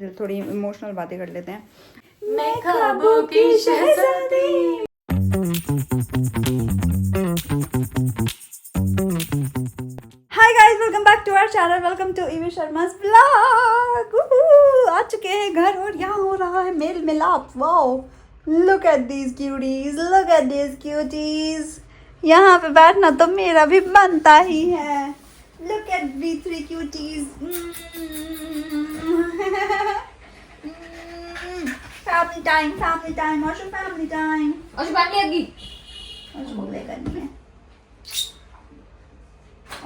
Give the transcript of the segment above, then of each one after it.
थोड़ी इमोशनल बातें कर लेते हैं। मैं ख्वाबों की शहज़ादी। Hi guys, welcome back to our channel, welcome to Evie Sharma's vlog. आ चुके हैं घर और यहाँ हो रहा है मेल मिलाप। Wow, look at these cuties, look at these cuties. यहाँ पे बैठना तो मेरा भी बनता ही है। Look at the three cuties. Family time, family time, और फैमिली टाइम। और बात नहीं आगी और बोले करनी है।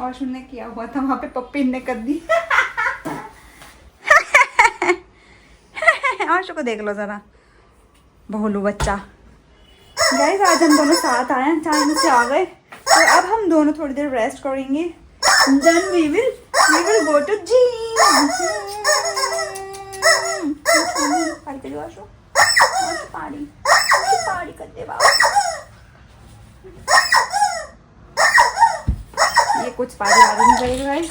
और सुनने किया हुआ था वहाँ पे, पप्पी ने कर दी। आशु को देख लो जरा, भोलू बच्चा। गाइस आज हम दोनों साथ आए हैं, टाइम से आ गए, तो अब हम दोनों थोड़ी देर रेस्ट करेंगे। Then we will go to gym. Party करियो आशु, आशु पार्टी करते बाबा। ये कुछ पार्टी वाली नहीं करेगा गाइस,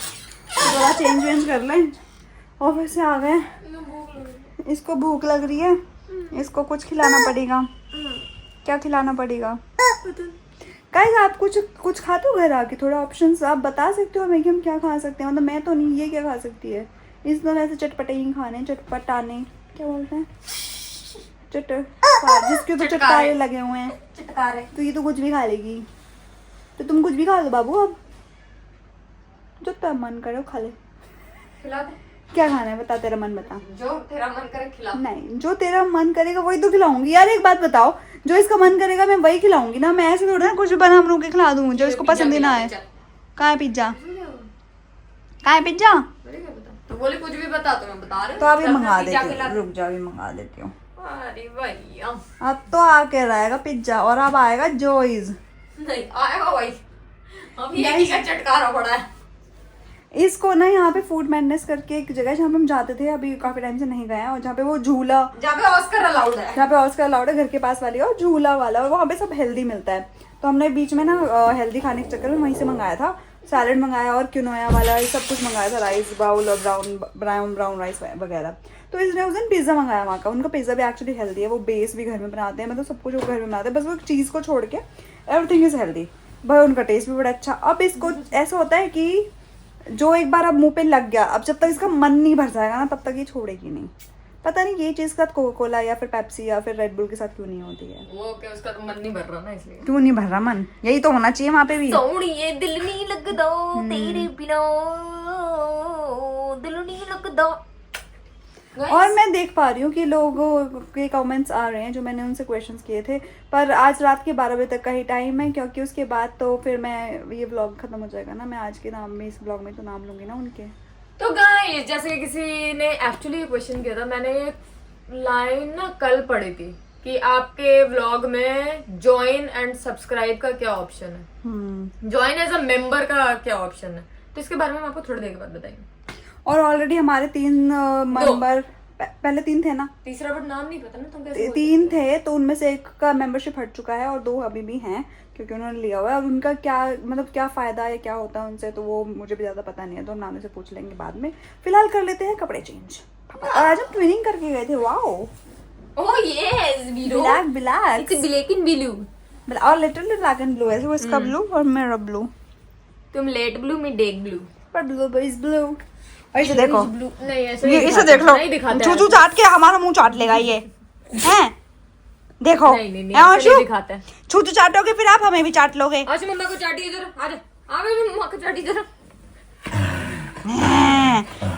थोड़ा चेंज कर लें। ऑफिस से आ गए, इसको भूख लग रही है, इसको कुछ खिलाना पड़ेगा। क्या खिलाना पड़ेगा गाइस? आप कुछ खाते हो घर आके? थोड़ा ऑप्शंस आप बता सकते हो हमें कि हम क्या खा सकते हैं। मतलब मैं तो नहीं, ये क्या खा सकती है? इस तरह ऐसे चटपटे ही खाने, चटपटाने क्या बोलते हैं, जिसके तो चटकारे लगे हुए हैं, चटकारे। तो ये तो कुछ भी खा लेगी। तो तुम कुछ भी खा लो बाबू, अब जो तेरा मन करे वो खा ले। खिला दे। क्या खाना है बता, तेरा मन बता। जो तेरा मन करे खिला। नहीं, जो तेरा मन करेगा वही तो खिलाऊंगी यार। एक बात बताओ, जो इसका मन करेगा मैं वही खिलाऊंगी ना। मैं ऐसे थोड़ा ना कुछ बना बनू के खिला दूँ जो इसको पसंद ही ना आए। कहाँ है पिज्जा? कहाँ है पिज्जा? तो बोले कुछ भी बता, तो मैं बता रही हूँ। तो अभी मंगा देती हूँ, रुक जाओ, अभी मंगा देती हूँ। अरे भैया, अब तो आके रहेगा पिज्जा और अब आएगा जोइज। नहीं आएगा भाई, अब ये क्या चटकारा पड़ा है। इसको ना यहाँ पे फूड मैडनेस करके एक जगह जहाँ पे हम जाते थे, अभी काफी टाइम से नहीं गए हैं, और जहाँ पे वो झूला, जहाँ पे ऑस्कर अलाउड है, जहाँ पे ऑस्कर अलाउड है, घर के पास वाली, और झूला वाला, और वहाँ पे सब हेल्दी मिलता है। तो हमने बीच में ना हेल्दी खाने के चक्कर में वहीं से मंगाया था। सैलेड मंगाया और क्विनोआ वाला ये सब कुछ मंगाया था, राइस बाउल और ब्राउन राइस वगैरह। तो इसने उस दिन पिज़्ज़ा मंगाया वहाँ का। उनका पिज़्ज़ा भी एक्चुअली हेल्दी है, वो बेस भी घर में बनाते हैं, मतलब सब कुछ वो घर में बनाते हैं, बस वो चीज़ को छोड़ के एवरीथिंग इज़ हेल्दी भाई। उनका टेस्ट भी बड़ा अच्छा। अब इसको ऐसा होता है कि जो एक बार अब मुंह पे लग गया, अब जब तक इसका मन नहीं भर जाएगा ना, तब तक ये छोड़ेगी नहीं। पता नहीं ये चीज़ का कोका कोला या फिर पेप्सी या फिर रेड बुल के साथ क्यों नहीं होती है। वो क्या उसका तो मन नहीं भर रहा ना, इसलिए। क्यों नहीं भर रहा मन? यही तो होना चाहिए वहाँ पे भी। सोनिए दिल नहीं लगदा तेरे बिना, दिल नहीं लगदा। और मैं देख पा रही हूँ कि लोगों के कमेंट्स आ रहे हैं जो मैंने उनसे क्वेश्चंस किए थे, पर आज रात के 12 बजे तक का ही टाइम है, क्योंकि उसके बाद तो फिर मैं ये व्लॉग खत्म हो जाएगा ना। मैं आज के नाम में, इस व्लॉग में तो नाम लूंगी ना उनके। तो गाइस, जैसे किसी ने एक्चुअली क्वेश्चन किया था, मैंने लाइन ना कल पढ़ी थी कि आपके व्लॉग में ज्वाइन एंड सब्सक्राइब का क्या ऑप्शन है, ज्वाइन एज अ मेंबर का क्या ऑप्शन है। तो इसके बारे में हम आपको थोड़ी देर के बाद बताएंगे। और ऑलरेडी हमारे 3 मेंबर, पहले 3 थे ना, तीसरा बट नाम नहीं पता ना, तुम कैसे 3 थे, तो उनमें से एक का मेंबरशिप हट चुका है और 2 अभी भी हैं, क्योंकि उन्होंने लिया हुआ है। और उनका क्या मतलब क्या फ़ायदा है, क्या होता है उनसे, तो वो मुझे भी ज़्यादा पता नहीं है, तो हम नानी से पूछ लेंगे बाद में। फिलहाल कर लेते हैं कपड़े चेंज। और आज हम ट्विनिंग करके गए थे। Wow, oh yes, black it's black and blue, और लिटरली ब्लैक एंड ब्लू है। वो इसका ब्लू और मेरा ब्लू। तुम लेट ब्लू, मैं डेक ब्लू, पर ब्लू इज ब्लू। ऐसे देखो, नहीं ऐसे ये इसे देख लो, चूचू चाट के हमारा मुंह चाट लेगा ये, हैं? देखो, नहीं दिखाता है। चूचू चाटोगे फिर आप हमें भी चाट लोगे। आज मम्मा को चाटी इधर, आजा आवे मम्मा को चाटी इधर।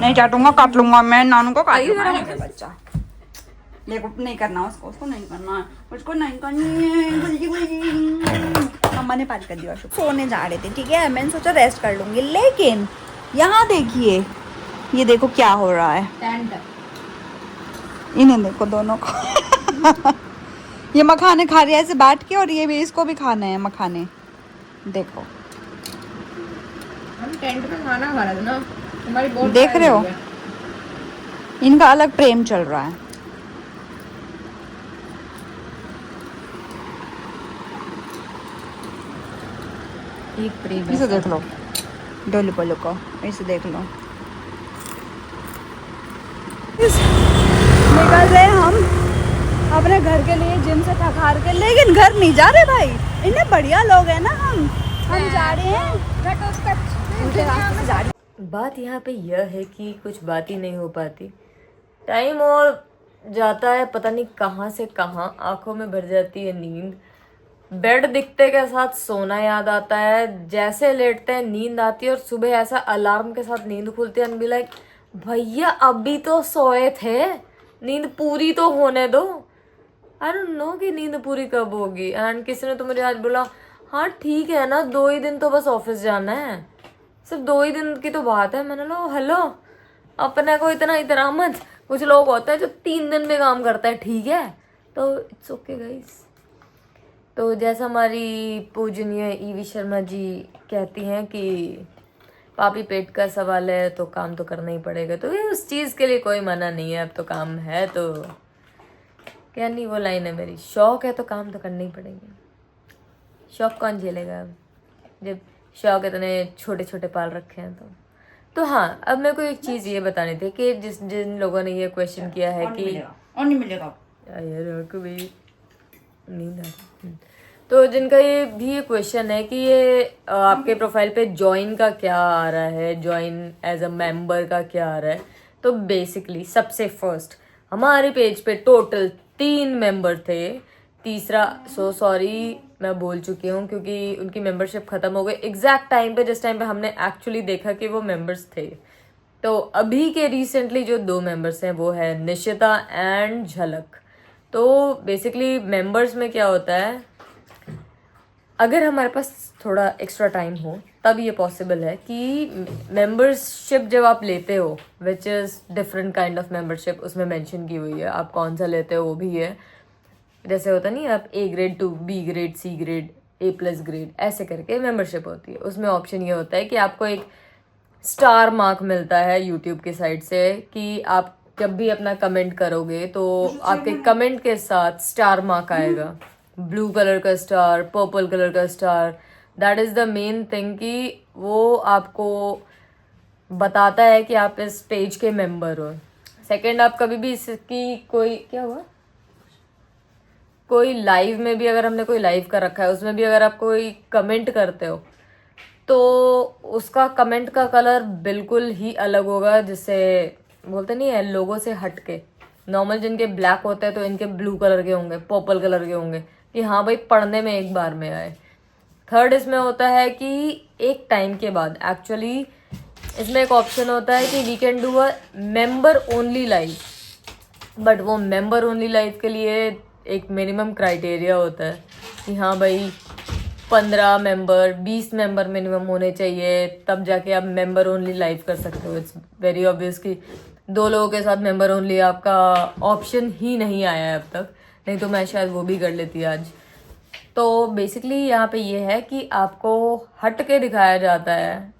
नहीं चाटूंगा, काट लूंगा मैं, नानू को काट लूंगा। बच्चा देखो, नहीं करना उसको नहीं करना, उसको नहीं करनी है। मम्मा ने पानी कर दिया। सोने जा रहे थे, ठीक है, मैंने सोचा रेस्ट कर लूंगी, लेकिन यहाँ देखिए, ये देखो क्या हो रहा है। इन्हें देखो दोनों को। ये मखाने खा रही है ऐसे बैठ के, और ये भी, इसको भी खाना है मखाने। देखो हम टेंट में खाना खा रहे थे ना, हमारी बहुत देख रहे हो, इनका अलग प्रेम चल रहा है। एक प्रेम इसे देख लो, डोली पोलो को, इसे देख लो। अपने घर के लिए जिम से थक हार के, लेकिन घर नहीं जा रहे भाई, इतने बढ़िया लोग हैं ना हम जा रहे हैं उनके रास्ते से जा रहे हैं। बात यहाँ पे यह है कि कुछ बात ही नहीं हो पाती, टाइम और जाता है पता नहीं कहाँ से कहाँ, आंखों में भर जाती है नींद, बेड दिखते के साथ सोना याद आता है, जैसे लेटते हैं नींद आती है और सुबह ऐसा अलार्म के साथ नींद खुलती है, बी लाइक भैया अभी तो सोए थे, नींद पूरी तो होने दो। आई डोंट नो कि नींद पूरी कब होगी। एंड किसी ने तो मुझे आज बोला हाँ ठीक है ना 2 ही दिन तो बस ऑफिस जाना है, सिर्फ 2 ही दिन की तो बात है। मैंने लो हेलो अपने को इतना इतना मत, कुछ लोग होते हैं जो 3 दिन में काम करता है, ठीक है तो इट्स ओके गाइस। तो जैसा हमारी पूजनीय ईवी शर्मा जी कहती हैं कि पापी पेट का सवाल है तो काम तो करना ही पड़ेगा, तो ये उस चीज़ के लिए कोई मना नहीं है, अब तो काम है तो क्या नहीं, वो लाइन है मेरी, शौक है तो काम तो करना ही पड़ेगा। शौक कौन झेलेगा अब जब शौक इतने छोटे छोटे पाल रखे हैं तो हाँ, अब मेरे को एक चीज़ ये बतानी थी कि जिन लोगों ने ये क्वेश्चन किया है कि और नहीं मिलेगा यार को भी नींद आ रही। तो जिनका ये भी ये क्वेश्चन है कि ये आपके प्रोफाइल पे ज्वाइन का क्या आ रहा है, ज्वाइन एज अ मेंबर का क्या आ रहा है, तो बेसिकली सबसे फर्स्ट हमारे पेज पे टोटल 3 मेंबर थे, तीसरा सॉरी मैं बोल चुकी हूँ क्योंकि उनकी मेंबरशिप खत्म हो गई एग्जैक्ट टाइम पे, जिस टाइम पे हमने एक्चुअली देखा कि वो मेंबर्स थे। तो अभी के रिसेंटली जो 2 मेंबर्स हैं वो है निशिता एंड झलक। तो बेसिकली मेंबर्स में क्या होता है, अगर हमारे पास थोड़ा एक्स्ट्रा टाइम हो तब ये पॉसिबल है कि मेंबरशिप जब आप लेते हो, which is different kind of membership, उसमें मेंशन की हुई है आप कौन सा लेते हो वो भी है। जैसे होता नहीं आप A grade two B grade C grade A+ grade ऐसे करके मेंबरशिप होती है। उसमें ऑप्शन ये होता है कि आपको एक स्टार मार्क मिलता है यूट्यूब की साइड से कि आप जब भी अपना कमेंट करोगे तो आपके कमेंट के साथ स्टार मार्क आएगा, ब्लू कलर का स्टार, पर्पल कलर का star. That is the main thing कि वो आपको बताता है कि आप इस पेज के मेंबर हो। सेकंड, आप कभी भी इसकी कोई क्या हुआ, कोई लाइव में भी अगर हमने कोई लाइव कर रखा है उसमें भी अगर आप कोई कमेंट करते हो तो उसका कमेंट का कलर बिल्कुल ही अलग होगा, जिससे बोलते नहीं है लोगों से हटके। नॉर्मल जिनके ब्लैक होते हैं तो इनके ब्लू कलर के होंगे, पर्पल कलर के होंगे कि हाँ भाई पढ़ने में एक बार में आए। थर्ड इसमें होता है कि एक टाइम के बाद एक्चुअली इसमें एक ऑप्शन होता है कि we can do a member only live, but वो मेंबर ओनली लाइव के लिए एक मिनिमम क्राइटेरिया होता है कि हाँ भाई 15 मेंबर 20 मेंबर मिनिमम होने चाहिए, तब जाके आप मेंबर ओनली लाइव कर सकते हो। इट्स वेरी ऑब्वियस कि 2 लोगों के साथ मेंबर ओनली आपका ऑप्शन ही नहीं आया है अब तक, नहीं तो मैं शायद वो भी कर लेती आज। तो बेसिकली यहाँ पे ये है कि आपको हट के दिखाया जाता है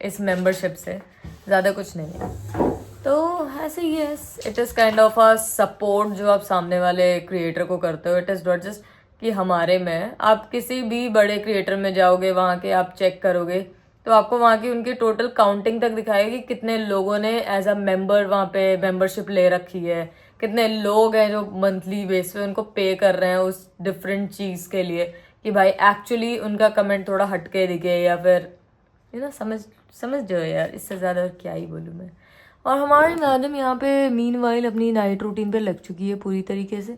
इस मेंबरशिप से, ज़्यादा कुछ नहीं है। तो ऐसे ही है, it is kind of a support जो आप सामने वाले क्रिएटर को करते हो। इट इज़ नॉट जस्ट कि हमारे में, आप किसी भी बड़े क्रिएटर में जाओगे वहाँ के आप चेक करोगे तो आपको वहाँ की उनकी टोटल काउंटिंग तक दिखाएगी कि कितने लोगों ने एज अ मेंबर वहाँ पे मेंबरशिप ले रखी है, कितने लोग हैं जो मंथली बेस पे उनको पे कर रहे हैं उस डिफरेंट चीज़ के लिए कि भाई एक्चुअली उनका कमेंट थोड़ा हटके दिखे या फिर समझ जाओ यार, इससे ज़्यादा क्या ही बोलूँ मैं। और हमारी मैडम यहाँ पे मीनवाइल अपनी नाइट रूटीन पे लग चुकी है पूरी तरीके से।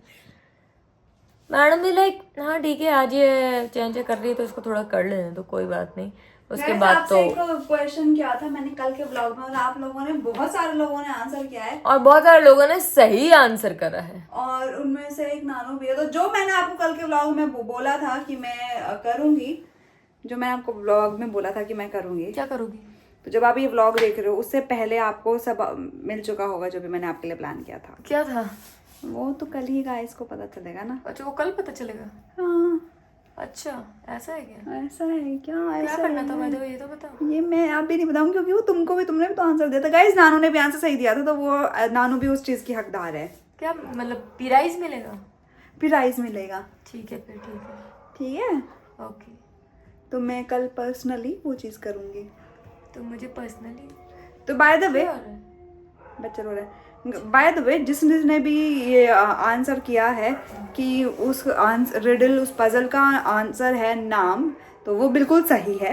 मैडम भी लाइक हाँ ठीक है आज ये चेंज कर रही है तो इसको थोड़ा कर लेने तो कोई बात नहीं, उसके बाद तो क्वेश्चन किया था मैंने कल के ब्लॉग में और आप लोगों ने बहुत सारे लोगों ने आंसर किया है और बहुत सारे लोगों ने सही आंसर करा है और उनमें से एक नानू भी है। तो जो मैंने आपको कल के ब्लॉग में बोला था कि मैं करूंगी, जो मैंने आपको ब्लॉग में बोला था कि मैं करूंगी, क्या करोगी, तो जब आप ये व्लॉग देख रहे हो उससे पहले आपको सब मिल चुका होगा जो भी मैंने आपके लिए प्लान किया था। क्या था वो तो कल ही गाइस को पता चलेगा ना। अच्छा वो कल पता चलेगा। हाँ अच्छा ऐसा है क्या, ऐसा है क्या, ऐसा करना था मैं तो ये तो बताओ। ये मैं आप भी नहीं बताऊँ क्योंकि वो तुमने भी तो आंसर दिया था गाइस। नानू ने भी आंसर सही दिया था तो वो नानू भी उस चीज़ की हकदार है। क्या मतलब प्राइज मिलेगा, प्राइज मिलेगा, ठीक है फिर ठीक है ठीक है ओके। तो मैं कल पर्सनली वो चीज़ करूँगी। तो मुझे पर्सनली तो बाय द वे बच्चा रो रहा है, बाय द वे जिसने भी ये आंसर किया है कि उस रिडल उस पजल का आंसर है नाम, तो वो बिल्कुल सही है।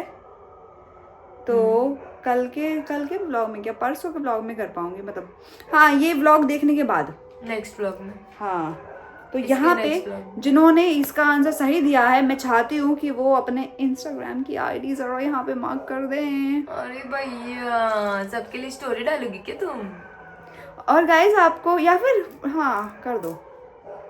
तो कल के ब्लॉग में, क्या परसों के ब्लॉग में कर पाऊंगी, मतलब हाँ ये ब्लॉग देखने के बाद नेक्स्ट ब्लॉग में। हाँ तो इसके यहाँ next पे vlog में। जिन्होंने इसका आंसर सही दिया है, मैं चाहती हूँ कि वो अपने इंस्टाग्राम की आईडी जरा यहाँ पे मार्क कर दें। अरे भैया सबके लिए स्टोरी डालोगी क्या तुम? और गाइज आपको, या फिर हाँ कर दो,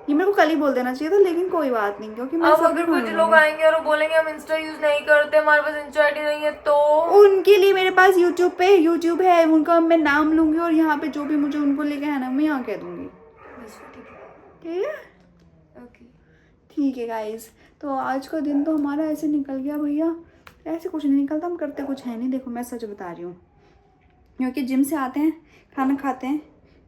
ये मेरे को कल ही बोल देना चाहिए था, लेकिन कोई बात नहीं, क्योंकि मैं अब सब अगर कुछ लोग आएंगे और वो बोलेंगे हम इंस्टा यूज नहीं करते, हमारे पास इंस्टा आईडी नहीं है, तो उनके लिए मेरे पास यूट्यूब है, उनका मैं नाम लूंगी और यहाँ पे जो भी मुझे उनको लेके आना मैं यहाँ कह दूंगी। ठीक है ओके। ठीक है गाइज, तो आज का दिन तो हमारा ऐसे निकल गया भैया, ऐसे कुछ नहीं निकलता, हम करते कुछ है नहीं। देखो मैं सच बता रही हूँ, क्योंकि जिम से आते हैं, खाना खाते हैं,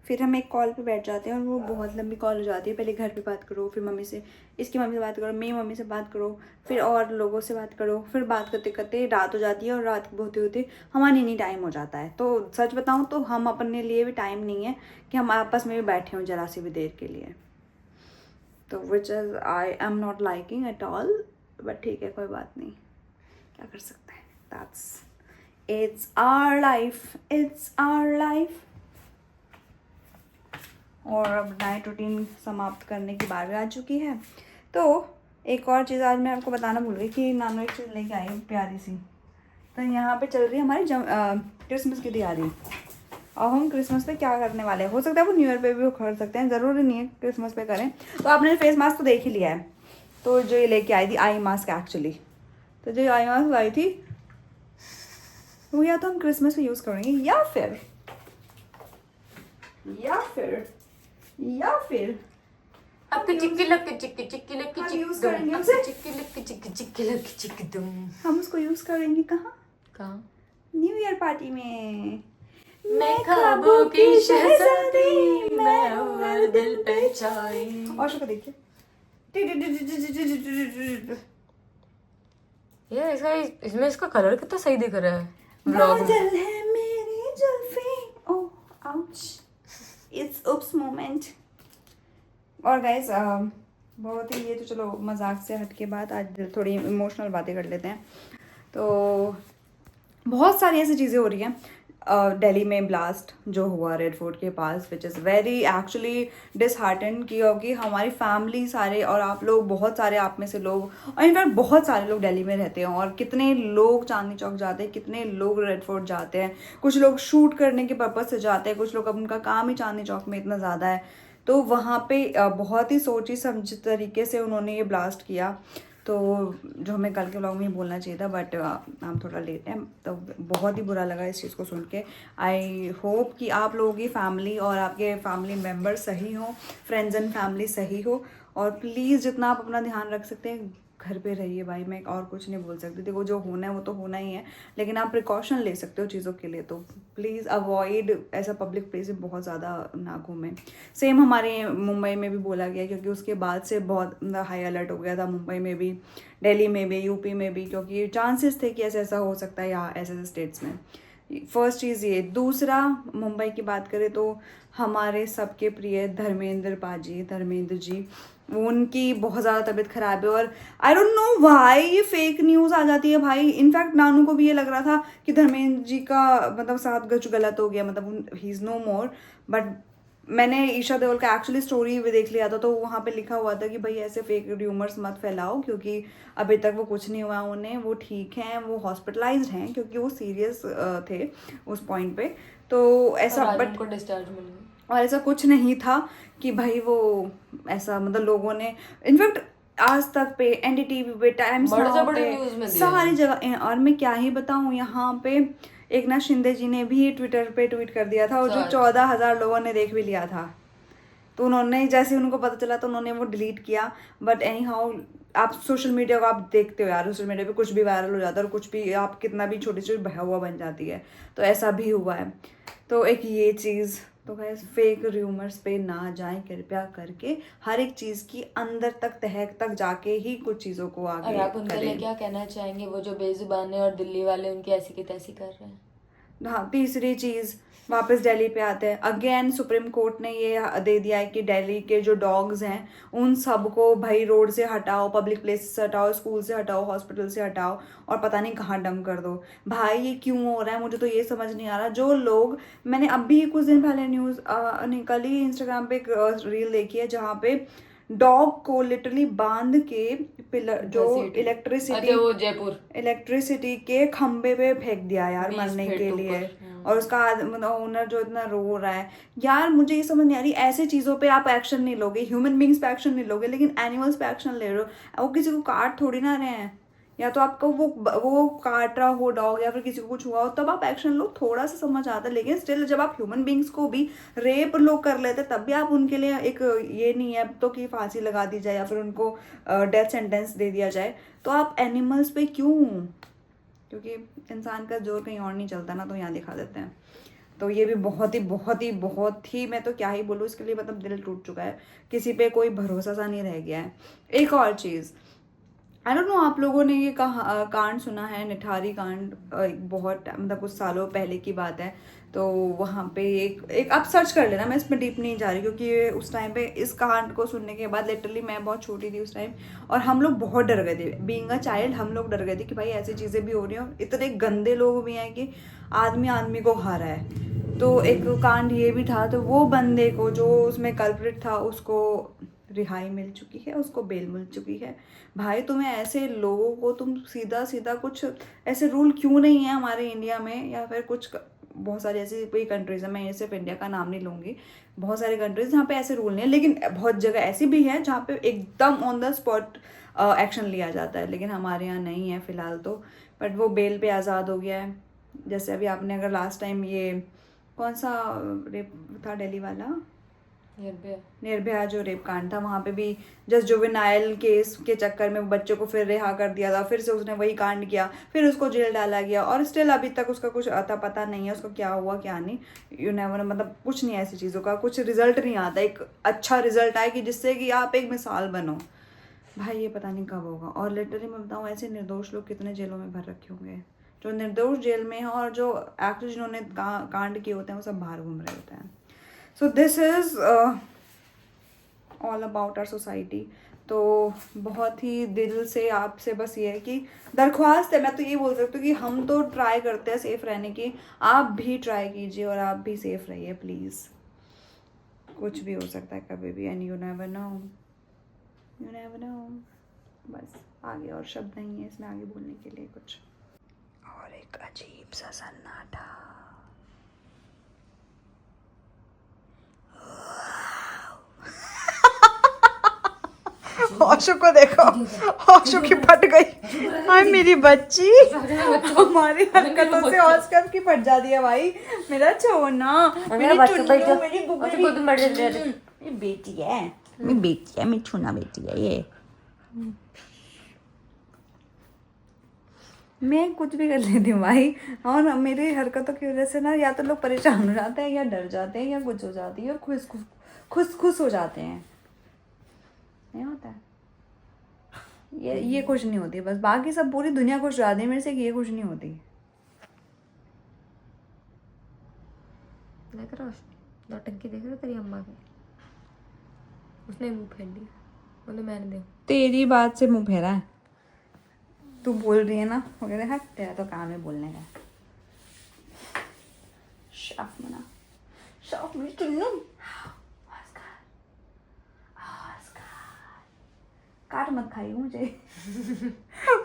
फिर हम एक कॉल पे बैठ जाते हैं और वो बहुत लंबी कॉल हो जाती है। पहले घर पे बात करो, फिर मम्मी से, इसकी मम्मी से बात करो, मेरी मम्मी से बात करो, फिर और लोगों से बात करो, फिर बात करते करते रात हो जाती है और रात होते होते हमारा नहीं टाइम हो जाता है। तो सच बताऊँ तो हम अपने लिए भी टाइम नहीं है कि हम आपस में भी बैठे हों जरा सी भी देर के लिए। तो which is I am not liking at all, but ठीक है कोई बात नहीं, क्या कर सकते हैं, that's it's our life, it's our life. और अब नाइट रूटीन समाप्त करने की बारी आ चुकी है। तो एक और चीज़ आज मैं आपको बताना भूल गई कि नानू एक चीज़ लेके आई हूँ प्यारी सी। तो यहाँ पे चल रही है हमारी क्रिसमस की तैयारी, और हम क्रिसमस पे क्या करने वाले हैं, हो सकता है वो न्यू ईयर पे भी कर सकते हैं, ज़रूरी नहीं है क्रिसमस पे करें। तो आपने फेस मास्क तो देख ही लिया है, तो जो ये लेके आई थी आई मास्क एक्चुअली, तो जो आई मास्क लाई थी वो या तो हम क्रिसमस पे यूज़ करेंगे या फिर आपके चिक्की लक्की चिक्की चिक्की लक्की हम चिक्की use दुम, करेंगे आपके उसे। चिक्की लक्की चिक्की चिक्की लक्की चिक्की दुम। हम उसको यूज़ करेंगे कहाँ, कहाँ? न्यू ईयर पार्टी में। मैं ख्वाबों की शहज़ादी, मैं अव्वल दिल पे छाई। और शो को देखिए, ये इसमें इसका कलर कितना सही दिख रहा है व्लॉग में। बादल है मेरी जुल्फी, ओह आउच, इट्स उप्स मोमेंट। और गाइस बहुत ही, ये तो चलो मजाक से हट के बात, आज थोड़ी इमोशनल बातें कर लेते हैं। तो बहुत सारी ऐसी चीज़ें हो रही हैं दिल्ली में, ब्लास्ट जो हुआ रेड फोर्ट के पास, which is very actually disheartened, क्योंकि हमारी फैमिली सारे और आप लोग, बहुत सारे आप में से लोग, और इनफैक्ट बहुत सारे लोग दिल्ली में रहते हैं, और कितने लोग चांदनी चौक जाते हैं, कितने लोग रेड फोर्ट जाते हैं, कुछ लोग शूट करने के पर्पज़ से जाते हैं, कुछ लोग, अब उनका काम ही चांदनी चौक में इतना ज़्यादा है। तो वहाँ पे बहुत ही सोची समझी तरीके से उन्होंने ये ब्लास्ट किया, तो जो हमें कल के व्लॉग में ही बोलना चाहिए था, बट हम थोड़ा लेट हैं, तो बहुत ही बुरा लगा इस चीज़ को सुन के। आई होप कि आप लोगों की फैमिली और आपके फैमिली मेम्बर सही हो, फ्रेंड्स एंड फैमिली सही हो, और प्लीज़ जितना आप अपना ध्यान रख सकते हैं घर पे रहिए भाई, मैं और कुछ नहीं बोल सकती। देखो जो होना है वो तो होना ही है, लेकिन आप प्रिकॉशन ले सकते हो चीज़ों के लिए, तो प्लीज़ अवॉइड ऐसा पब्लिक प्लेस में बहुत ज़्यादा ना घूमें। सेम हमारे मुंबई में भी बोला गया, क्योंकि उसके बाद से बहुत हाई अलर्ट हो गया था मुंबई में भी, दिल्ली में भी, यूपी में भी, क्योंकि चांसेस थे कि ऐसा हो सकता है यहाँ ऐसे ऐसे स्टेट्स में। फर्स्ट चीज़ ये। दूसरा, मुंबई की बात करें तो हमारे सबके प्रिय धर्मेंद्र जी, उनकी बहुत ज़्यादा तबीयत खराब है, और आई डोंट नो व्हाई ये फेक न्यूज़ आ जाती है भाई। इनफैक्ट नानू को भी ये लग रहा था कि धर्मेंद्र जी का मतलब साथ कुछ गलत हो गया, मतलब he is no more, but मैंने ईशा देओल का एक्चुअली स्टोरी भी देख लिया था, तो वहाँ पे लिखा हुआ था कि भाई ऐसे फेक र्यूमर्स मत फैलाओ, क्योंकि अभी तक वो कुछ नहीं हुआ उन्हें, वो ठीक हैं, वो हॉस्पिटलाइज्ड हैं, क्योंकि वो सीरियस थे उस पॉइंट पे। तो ऐसा, बट को डिस्चार्ज मिल गया, और ऐसा कुछ नहीं था कि भाई वो ऐसा, मतलब लोगों ने इनफैक्ट आज तक पे, एनडीटीवी पे, टाइम्स नाउ पे, सारी जगह, और मैं क्या ही बताऊं, यहाँ पे एक नाथ शिंदे जी ने भी ट्विटर पे ट्वीट कर दिया था, और जो 14,000 लोगों ने देख भी लिया था, तो उन्होंने जैसे उनको पता चला तो उन्होंने वो डिलीट किया। बट एनी हाउ, आप सोशल मीडिया को आप देखते हो यार, सोशल मीडिया पे कुछ भी वायरल हो जाता है, और कुछ भी आप कितना भी छोटी छोटी बहवा बन जाती है, तो ऐसा भी हुआ है। तो एक ये चीज़, तो गाइस फेक र्यूमर्स पे ना जाएं कृपया करके, हर एक चीज़ की अंदर तक, तह तक जाके ही कुछ चीज़ों को आगे और आप उनके लिए क्या कहना चाहेंगे, वो जो बेजुबान है और दिल्ली वाले उनकी ऐसी की तैसी कर रहे हैं? हाँ, तीसरी चीज़ वापस दिल्ली पे आते हैं। अगेन सुप्रीम कोर्ट ने ये दे दिया है कि दिल्ली के जो डॉग्स हैं उन सबको भाई रोड से हटाओ, पब्लिक प्लेस से हटाओ, स्कूल से हटाओ, हॉस्पिटल से हटाओ और पता नहीं कहाँ डंप कर दो। भाई ये क्यों हो रहा है, मुझे तो ये समझ नहीं आ रहा। जो लोग, मैंने अभी कुछ दिन पहले न्यूज़ निकली इंस्टाग्राम पे एक रील देखी है जहाँ पे डॉग को लिटरली बांध के पिलर जो इलेक्ट्रिसिटी के खंबे पे फेंक दिया यार मरने के लिए। और उसका ओनर जो इतना रो रहा है यार, मुझे ये समझ नहीं आ रही, ऐसे चीज़ों पे आप एक्शन नहीं लोगे, ह्यूमन बींग्स पे एक्शन नहीं लोगे, लेकिन एनिमल्स पे एक्शन ले रहे हो। वो किसी को काट थोड़ी ना रहे हैं, या तो आपको वो काट रहा हो डॉग या फिर किसी को कुछ हुआ हो तब आप एक्शन लो, थोड़ा सा समझ आता है। लेकिन स्टिल जब आप ह्यूमन बींग्स को भी रेप लोग कर लेते तब भी आप उनके लिए एक ये नहीं है तो कि फांसी लगा दी जाए या फिर उनको डेथ सेंटेंस दे दिया जाए, तो आप एनिमल्स पे क्यों? क्योंकि इंसान का जोर कहीं और नहीं चलता ना, तो यहाँ दिखा देते हैं। तो ये भी बहुत ही मैं तो क्या ही बोलूँ इसके लिए, मतलब दिल टूट चुका है, किसी पे कोई भरोसा सा नहीं रह गया है। एक और चीज़, आई डोंट नो आप लोगों ने ये कांड सुना है, निठारी कांड, बहुत मतलब कुछ सालों पहले की बात है। तो वहाँ पे एक आप सर्च कर लेना, मैं इसमें डीप नहीं जा रही क्योंकि उस टाइम पे इस कांड को सुनने के बाद लिटरली मैं बहुत छोटी थी उस टाइम और हम लोग बहुत डर गए थे। बीइंग अ चाइल्ड हम लोग डर गए थे कि भाई ऐसी चीज़ें भी हो रही हो, इतने गंदे लोग भी हैं कि आदमी आदमी को खा रहा है। तो एक कांड ये भी था, तो वो बंदे को जो उसमें कल्प्रिट था उसको रिहाई मिल चुकी है, उसको बेल मिल चुकी है। भाई तुम्हें ऐसे लोगों को तुम सीधा कुछ ऐसे रूल क्यों नहीं है हमारे इंडिया में, या फिर कुछ बहुत सारी ऐसी कोई कंट्रीज है, मैं ये सिर्फ इंडिया का नाम नहीं लूँगी, बहुत सारी कंट्रीज जहाँ पे ऐसे रूल नहीं है, लेकिन बहुत जगह ऐसी भी है जहाँ पे एकदम ऑन द स्पॉट एक्शन लिया जाता है, लेकिन हमारे यहाँ नहीं है फ़िलहाल तो। बट वो बेल पे आज़ाद हो गया है। जैसे अभी आपने अगर लास्ट टाइम ये कौन सा रेप था दिल्ली वाला, निर्भया जो रेप कांड था, वहाँ पे भी जस्ट जुवेनाइल केस के चक्कर में बच्चे को फिर रिहा कर दिया था, फिर से उसने वही कांड किया, फिर उसको जेल डाला गया और स्टिल अभी तक उसका कुछ अता पता नहीं है, उसको क्या हुआ क्या नहीं, यू नेवर, मतलब कुछ नहीं, ऐसी चीज़ों का कुछ रिजल्ट नहीं आता, एक अच्छा रिजल्ट आए कि जिससे कि आप एक मिसाल बनो। भाई ये पता नहीं कब होगा। और लिटरली मैं बताऊँ, ऐसे निर्दोष लोग कितने जेलों में भर रखे होंगे, जो निर्दोष जेल में हैं और जो एक्चुअली जिन्होंने कांड किए होते हैं वो सब बाहर घूम रहे होते हैं। So this is all about our society. तो बहुत ही दिल से आपसे बस ये है कि दरख्वास्त है, मैं तो ये बोल सकती हूँ कि हम तो ट्राई करते हैं सेफ़ रहने की, आप भी ट्राई कीजिए और आप भी सेफ़ रहिए प्लीज़। कुछ भी हो सकता है कभी भी, एंड यू नेवर नो, बस आगे और शब्द नहीं है इसमें आगे बोलने के लिए कुछ। और एक अजीब सा सन्नाटा। औशु को देखो, औशु की फट गई। हाय मेरी बच्ची, हमारी हरकतों से ऑस्कर की फट जाती है भाई। मेरा छोना, मेरी बेटी है, मेरी छूना बेटी है ये। मैं कुछ भी कर लेती हूँ भाई, और मेरी हरकतों की वजह से ना या तो लोग परेशान हो जाते हैं या डर जाते हैं या कुछ हो जाती है और खुश हो जाते हैं। नहीं होता है ये खुश नहीं होती, बस बाकी सब पूरी दुनिया खुश हो जाती है, मेरे से ये खुश नहीं होती। देख रहा नौटंकी देख रहा तेरी अम्मा की, उसने मुंह फेर लिया, बोले मैंने दे। तेरी बात से मुंह फेरा है, तू बोल रही है ना वगैरह, है तेरा तो काम है बोलने का। शॉप मना, शॉप में चुन्नू काट मत खाई मुझे।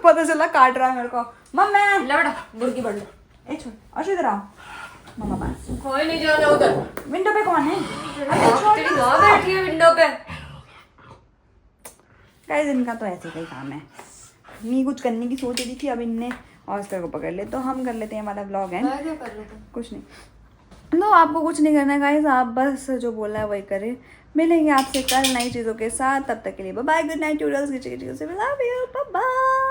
पता चला काट रहा है मेरे को। मम्मा लवड़ा मुर्गी बढ़ लो, ए छोड़ और इधर आओ मम्मा पास। कोई नहीं जाना उधर। विंडो पे कौन है? तेरी माँ बैठी है विंडो पे। गाइस इनका तो ऐसे का ही काम है, नहीं कुछ करने की सोच रही थी, अब इनने ऑस्कर को पकड़ ले, तो हम कर लेते हैं हमारा व्लॉग है। क्या कर रहे थे? कुछ नहीं, तो आपको कुछ नहीं करना है गाइस, आप बस जो बोला है वही करें। मिलेंगे आपसे कल नई चीज़ों के साथ, तब तक के लिए bye bye, good night toodles, love you, bye bye.